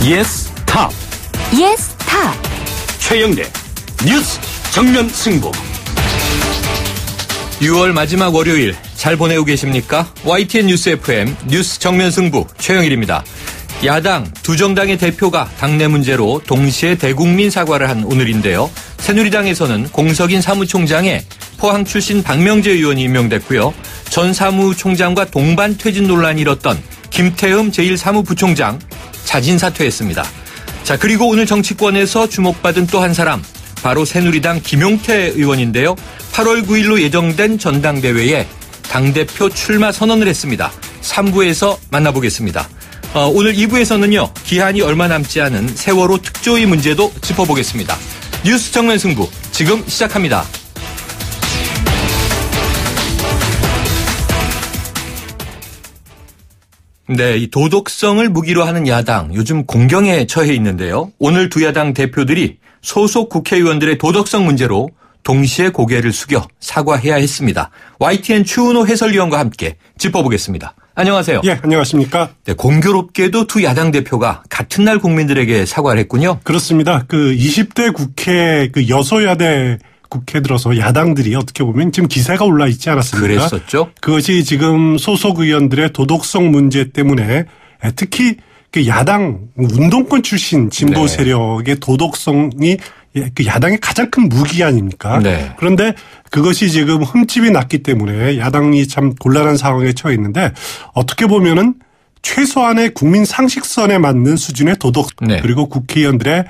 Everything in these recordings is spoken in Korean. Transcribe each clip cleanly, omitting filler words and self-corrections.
예스 탑. 예스 탑. 최영래 뉴스 정면 승부. 6월 마지막 월요일 잘 보내고 계십니까? YTN 뉴스 FM 뉴스 정면 승부 최영일입니다. 야당 두 정당의 대표가 당내 문제로 동시에 대국민 사과를 한 오늘인데요. 새누리당에서는 공석인 사무총장에 포항 출신 박명재 의원이 임명됐고요. 전 사무총장과 동반 퇴진 논란이 일었던 김태흠 제1사무부총장 자진 사퇴했습니다. 자, 그리고 오늘 정치권에서 주목받은 또 한 사람, 바로 새누리당 김용태 의원인데요. 8월 9일로 예정된 전당대회에 당대표 출마 선언을 했습니다. 3부에서 만나보겠습니다. 오늘 2부에서는요. 기한이 얼마 남지 않은 세월호 특조위 문제도 짚어보겠습니다. 뉴스 정면 승부 지금 시작합니다. 네, 이 도덕성을 무기로 하는 야당 요즘 공경에 처해 있는데요. 오늘 두 야당 대표들이 소속 국회의원들의 도덕성 문제로 동시에 고개를 숙여 사과해야 했습니다. YTN 추은호 해설위원과 함께 짚어보겠습니다. 안녕하세요. 예, 안녕하십니까. 네, 공교롭게도 두 야당 대표가 같은 날 국민들에게 사과를 했군요. 그렇습니다. 20대 국회 여소야대 국회 들어서 야당들이 어떻게 보면 지금 기세가 올라 있지 않았습니까? 그랬었죠. 그것이 지금 소속 의원들의 도덕성 문제 때문에 특히 야당 운동권 출신 진보 세력의 도덕성이 야당의 가장 큰 무기 아닙니까? 네. 그런데 그것이 지금 흠집이 났기 때문에 야당이 참 곤란한 상황에 처해 있는데 어떻게 보면은 최소한의 국민 상식선에 맞는 수준의 도덕 그리고 국회의원들의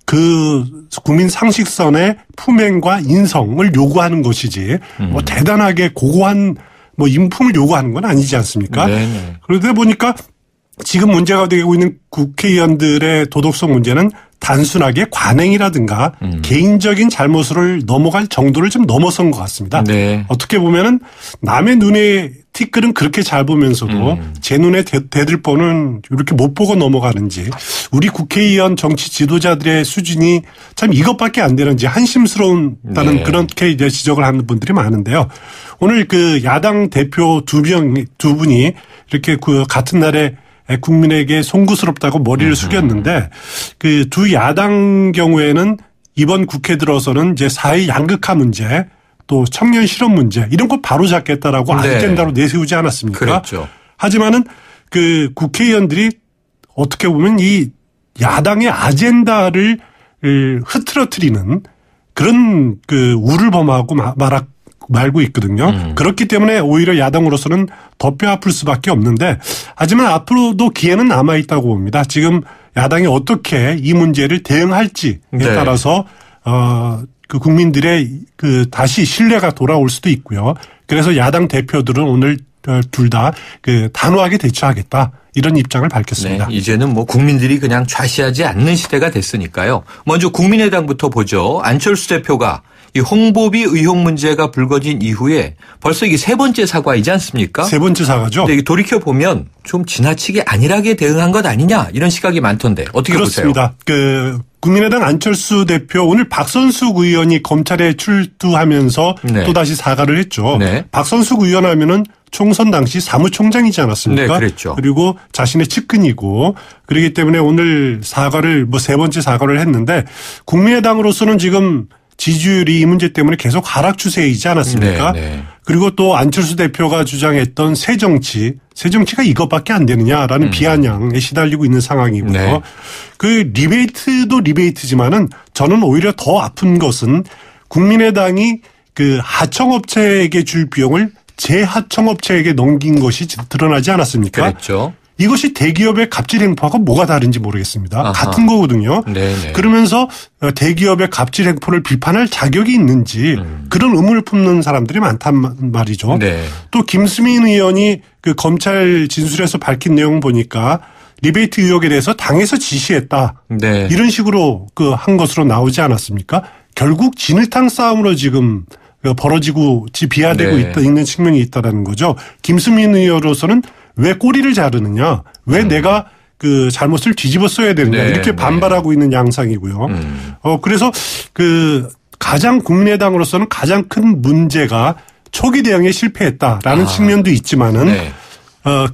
그 국민 상식선의 품행과 인성을 요구하는 것이지 뭐 대단하게 고고한 뭐 인품을 요구하는 건 아니지 않습니까? 네네. 그러다 보니까 지금 문제가 되고 있는 국회의원들의 도덕성 문제는 단순하게 관행이라든가 개인적인 잘못을 넘어갈 정도를 좀 넘어선 것 같습니다. 네. 어떻게 보면은 남의 눈에 티끌은 그렇게 잘 보면서도 제 눈에 대들 뻔은 이렇게 못 보고 넘어가는지 우리 국회의원 정치 지도자들의 수준이 참 이것밖에 안 되는지 한심스러운다는 그렇게 이제 지적을 하는 분들이 많은데요. 오늘 야당 대표 두 분이 이렇게 같은 날에 국민에게 송구스럽다고 머리를 숙였는데 두 야당 경우에는 이번 국회 들어서는 이제 사회 양극화 문제 또 청년 실업 문제 이런 거 바로 잡겠다라고 아젠다로 내세우지 않았습니까? 그렇죠. 하지만은 국회의원들이 어떻게 보면 이 야당의 아젠다를 흐트러뜨리는 그런 우를 범하고 말고 있거든요. 그렇기 때문에 오히려 야당으로서는 더 뼈 아플 수밖에 없는데 하지만 앞으로도 기회는 남아있다고 봅니다. 지금 야당이 어떻게 이 문제를 대응할지에 따라서 국민들의 다시 신뢰가 돌아올 수도 있고요. 그래서 야당 대표들은 오늘 둘 다 단호하게 대처하겠다. 이런 입장을 밝혔습니다. 네, 이제는 뭐 국민들이 그냥 좌시하지 않는 시대가 됐으니까요. 먼저 국민의당부터 보죠. 안철수 대표가 이 홍보비 의혹 문제가 불거진 이후에 벌써 이게 세 번째 사과이지 않습니까? 세 번째 사과죠. 근데 돌이켜보면 좀 지나치게 안일하게 대응한 것 아니냐 이런 시각이 많던데 어떻게 그렇습니다. 보세요? 국민의당 안철수 대표 오늘 박선숙 의원이 검찰에 출두하면서 또다시 사과를 했죠. 박선숙 의원 하면은 총선 당시 사무총장이지 않았습니까? 네, 그랬죠. 그리고 자신의 측근이고 그렇기 때문에 오늘 사과를 세 번째 사과를 했는데 국민의당으로서는 지금 지지율이 이 문제 때문에 계속 하락 추세이지 않았습니까? 그리고 또 안철수 대표가 주장했던 새정치가 이것밖에 안 되느냐라는 비아냥에 시달리고 있는 상황이고요. 리베이트도 리베이트지만은 저는 오히려 더 아픈 것은 국민의당이 하청업체에게 줄 비용을 재하청업체에게 넘긴 것이 드러나지 않았습니까? 그렇죠. 이것이 대기업의 갑질 행포하고 뭐가 다른지 모르겠습니다. 아하. 같은 거거든요. 그러면서 대기업의 갑질 행포를 비판할 자격이 있는지 그런 의문을 품는 사람들이 많단 말이죠. 또 김수민 의원이 검찰 진술에서 밝힌 내용 보니까 리베이트 의혹에 대해서 당에서 지시했다. 이런 식으로 한 것으로 나오지 않았습니까? 결국 진흙탕 싸움으로 지금 벌어지고 비화되고 있는 측면이 있다는 거죠. 김수민 의원으로서는 왜 꼬리를 자르느냐? 왜 내가 잘못을 뒤집어 써야 되느냐? 이렇게 반발하고 있는 양상이고요. 그래서 가장 국민의당으로서는 가장 큰 문제가 초기 대응에 실패했다라는 측면도 있지만은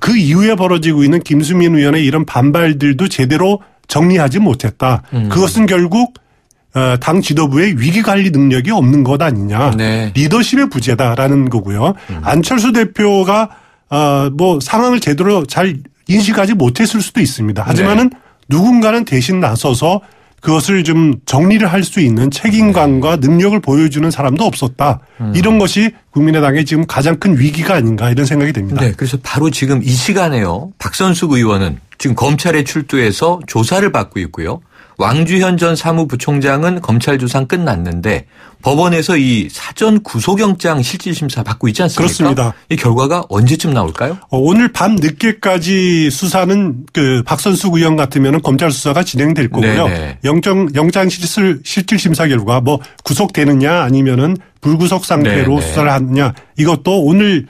그 이후에 벌어지고 있는 김수민 의원의 이런 반발들도 제대로 정리하지 못했다. 그것은 결국 당 지도부의 위기관리 능력이 없는 것 아니냐. 네. 리더십의 부재다라는 거고요. 안철수 대표가 뭐 상황을 제대로 잘 인식하지 못했을 수도 있습니다. 하지만은 네. 누군가는 대신 나서서 그것을 좀 정리를 할 수 있는 책임감과 능력을 보여주는 사람도 없었다. 이런 것이 국민의당의 지금 가장 큰 위기가 아닌가 이런 생각이 듭니다. 네, 그래서 바로 지금 이 시간에요. 박선숙 의원은 지금 검찰에 출두해서 조사를 받고 있고요. 왕주현 전 사무부총장은 검찰 조사는 끝났는데 법원에서 이 사전 구속영장 실질심사 받고 있지 않습니까? 그렇습니다. 이 결과가 언제쯤 나올까요? 오늘 밤 늦게까지 수사는 그 박선숙 의원 같으면 검찰 수사가 진행될 거고요. 영장 실질심사 결과 뭐 구속되느냐 아니면은 불구속 상태로 네네. 수사를 하느냐 이것도 오늘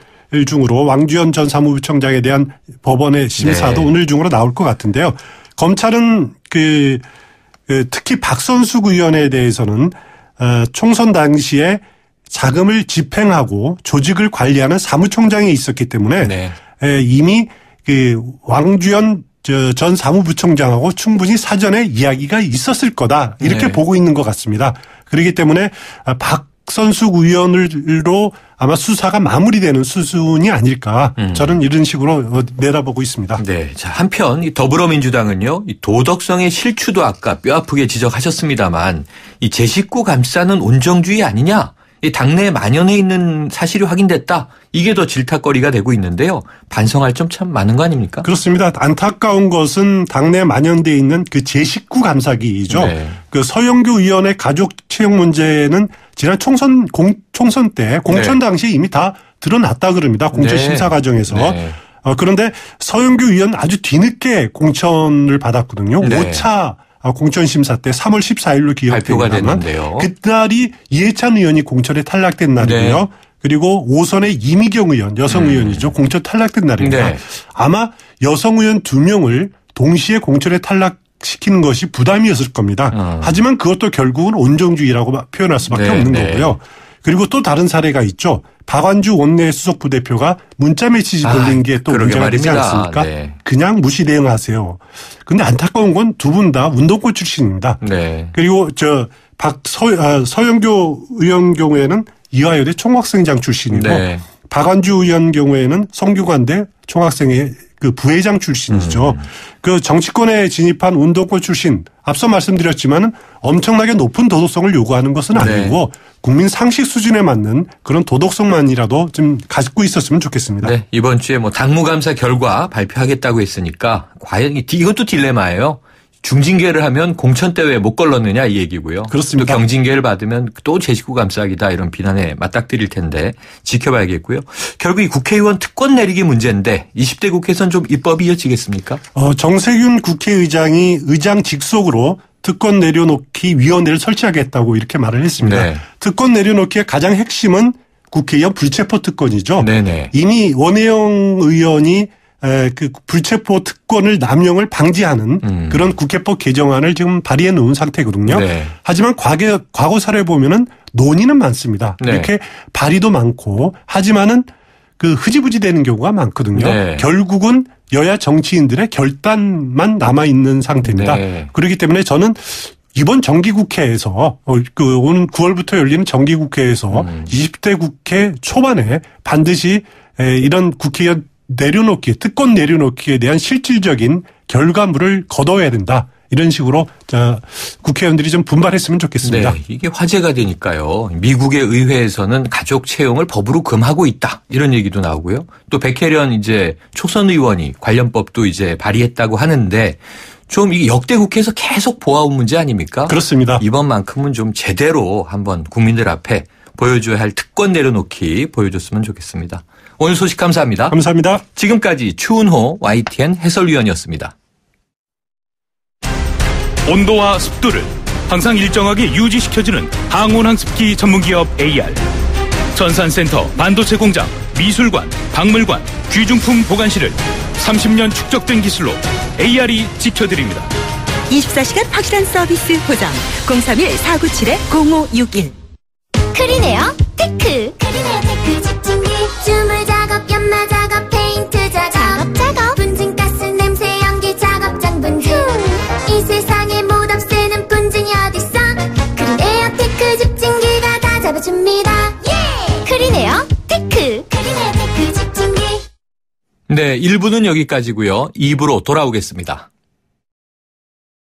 중으로 왕주현 전 사무부총장에 대한 법원의 심사도 네. 오늘 중으로 나올 것 같은데요. 검찰은 특히 박선숙 의원에 대해서는 총선 당시에 자금을 집행하고 조직을 관리하는 사무총장이 있었기 때문에 네. 이미 왕주현 전 사무부총장하고 충분히 사전에 이야기가 있었을 거다 이렇게 네. 보고 있는 것 같습니다. 그렇기 때문에 박선숙 의원으로 아마 수사가 마무리되는 수순이 아닐까 저는 이런 식으로 내다보고 있습니다. 네, 자 한편 이 더불어민주당은요 이 도덕성의 실추도 아까 뼈아프게 지적하셨습니다만 이 제 식구 감싸는 온정주의 아니냐 이 당내에 만연해 있는 사실이 확인됐다 이게 더 질타거리가 되고 있는데요 반성할 점 참 많은 거 아닙니까? 그렇습니다. 안타까운 것은 당내에 만연돼 있는 그 제 식구 감싸기이죠. 네. 그 서영교 의원의 가족 채용 문제는 지난 총선 때 공천 네. 당시에 이미 다 드러났다 그럽니다. 공천 심사 과정에서. 네. 그런데 서영교 의원 아주 뒤늦게 공천을 받았거든요. 네. 5차 공천 심사 때 3월 14일로 발표가 기억됩니다만 됐는데요. 그날이 이해찬 의원이 공천에 탈락된 날이고요. 네. 그리고 5선의 이미경 의원, 여성 의원이죠. 공천 탈락된 날입니다. 네. 아마 여성 의원 2명을 동시에 공천에 탈락시키는 것이 부담이었을 겁니다. 하지만 그것도 결국은 온정주의라고 표현할 수밖에 없는 거고요. 그리고 또 다른 사례가 있죠. 박완주 원내 수석 부대표가 문자 메시지 돌린 게 또 문제가 되지 않습니까? 네. 그냥 무시 대응하세요. 그런데 안타까운 건 두 분 다 운동권 출신입니다. 네. 그리고 서영교 의원 경우에는 이화여대 총학생장 출신이고 네. 박완주 의원 경우에는 성균관대 총학생회 그 부회장 출신이죠. 그 정치권에 진입한 운동권 출신 앞서 말씀드렸지만은 엄청나게 높은 도덕성을 요구하는 것은 아니고 네. 국민 상식 수준에 맞는 그런 도덕성만이라도 좀 가지고 있었으면 좋겠습니다. 네, 이번 주에 뭐 당무감사 결과 발표하겠다고 했으니까 과연 이것도 딜레마예요. 중징계를 하면 공천 때 왜 못 걸렀느냐 이 얘기고요. 그렇습니다. 또 경징계를 받으면 또 제 식구 감싸기다 이런 비난에 맞닥뜨릴 텐데 지켜봐야겠고요. 결국 이 국회의원 특권 내리기 문제인데 20대 국회에선 좀 입법이 이어지겠습니까? 정세균 국회의장이 의장 직속으로 특권 내려놓기 위원회를 설치하겠다고 이렇게 말을 했습니다. 네. 특권 내려놓기의 가장 핵심은 국회의원 불체포 특권이죠. 네네. 이미 원혜영 의원이 그 불체포 특권을 남용을 방지하는 그런 국회법 개정안을 지금 발의해 놓은 상태거든요. 네. 하지만 과거 사례 보면은 논의는 많습니다. 네. 이렇게 발의도 많고 하지만은 그 흐지부지 되는 경우가 많거든요. 네. 결국은 여야 정치인들의 결단만 남아 있는 상태입니다. 네. 그렇기 때문에 저는 이번 정기국회에서 오는 9월부터 열리는 정기국회에서 20대 국회 초반에 반드시 이런 국회의원 특권 내려놓기에 대한 실질적인 결과물을 거둬야 된다. 이런 식으로 국회의원들이 좀 분발했으면 좋겠습니다. 네, 이게 화제가 되니까요. 미국의 의회에서는 가족 채용을 법으로 금하고 있다. 이런 얘기도 나오고요. 또 백혜련 이제 초선 의원이 관련법도 이제 발의했다고 하는데 좀 이게 역대 국회에서 계속 보아온 문제 아닙니까? 그렇습니다. 이번만큼은 좀 제대로 한번 국민들 앞에 보여줘야 할 특권 내려놓기 보여줬으면 좋겠습니다. 오늘 소식 감사합니다. 감사합니다. 지금까지 추은호 YTN 해설위원이었습니다. 온도와 습도를 항상 일정하게 유지시켜주는 항온항습기 전문기업 AR. 전산센터, 반도체 공장, 미술관, 박물관, 귀중품 보관실을 30년 축적된 기술로 AR이 지켜드립니다. 24시간 확실한 서비스 보장 031-497-0561 크리네어 테크. 크리네어 테크 집중기 주물 작업 연마 작업 페인트 작업 분진가스 냄새 연기 작업 장 분진 줍니다. 예! 크리네어 테크. 크리네어 테크 집중기. 네, 1부는 여기까지고요. 2부로 돌아오겠습니다.